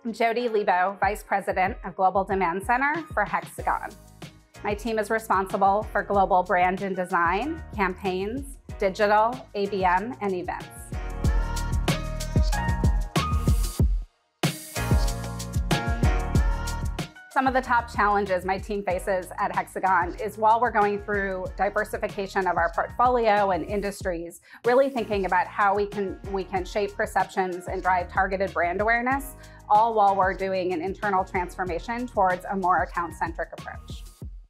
I'm Jody Lebo, Vice President of Global Demand Center for Hexagon. My team is responsible for global brand and design, campaigns, digital, ABM, and events. Some of the top challenges my team faces at Hexagon is while we're going through diversification of our portfolio and industries, really thinking about how we can shape perceptions and drive targeted brand awareness, all while we're doing an internal transformation towards a more account-centric approach.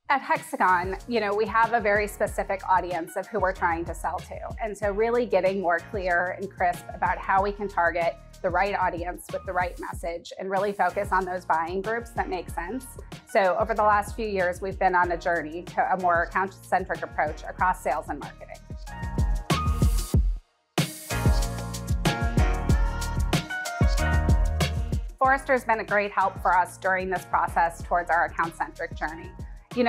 At Hexagon, we have a very specific audience of who we're trying to sell to. And so really getting more clear and crisp about how we can target the right audience with the right message and really focus on those buying groups that make sense. So over the last few years, we've been on a journey to a more account-centric approach across sales and marketing. Forrester has been a great help for us during this process towards our account-centric journey.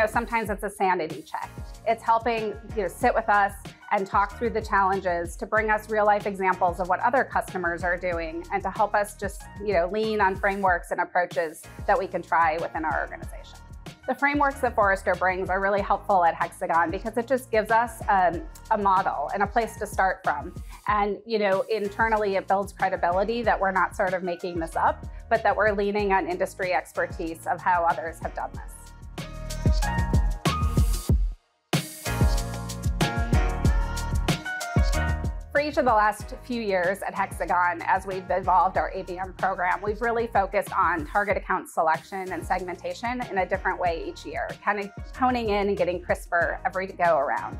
Sometimes it's a sanity check. It's helping sit with us and talk through the challenges to bring us real-life examples of what other customers are doing and to help us just lean on frameworks and approaches that we can try within our organization. The frameworks that Forrester brings are really helpful at Hexagon because it just gives us a model and a place to start from. And internally it builds credibility that we're not sort of making this up, but that we're leaning on industry expertise of how others have done this. For each of the last few years at Hexagon, as we've evolved our ABM program, we've really focused on target account selection and segmentation in a different way each year, kind of honing in and getting crisper every go around.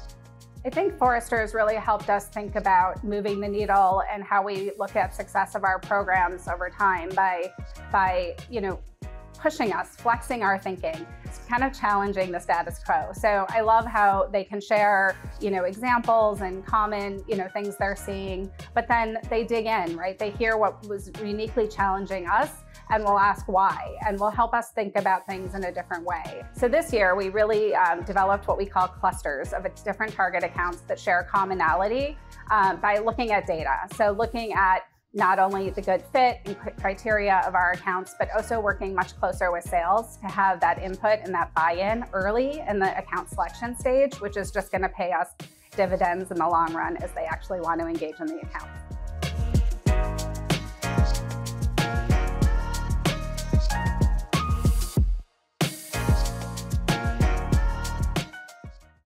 I think Forrester has really helped us think about moving the needle and how we look at success of our programs over time by pushing us, flexing our thinking, kind of challenging the status quo. So I love how they can share, examples and common, things they're seeing, but then they dig in, right? They hear what was uniquely challenging us and will ask why, and will help us think about things in a different way. So this year, we really developed what we call clusters of different target accounts that share commonality by looking at data. So looking at not only the good fit and criteria of our accounts, but also working much closer with sales to have that input and that buy-in early in the account selection stage, which is just going to pay us dividends in the long run as they actually want to engage in the account.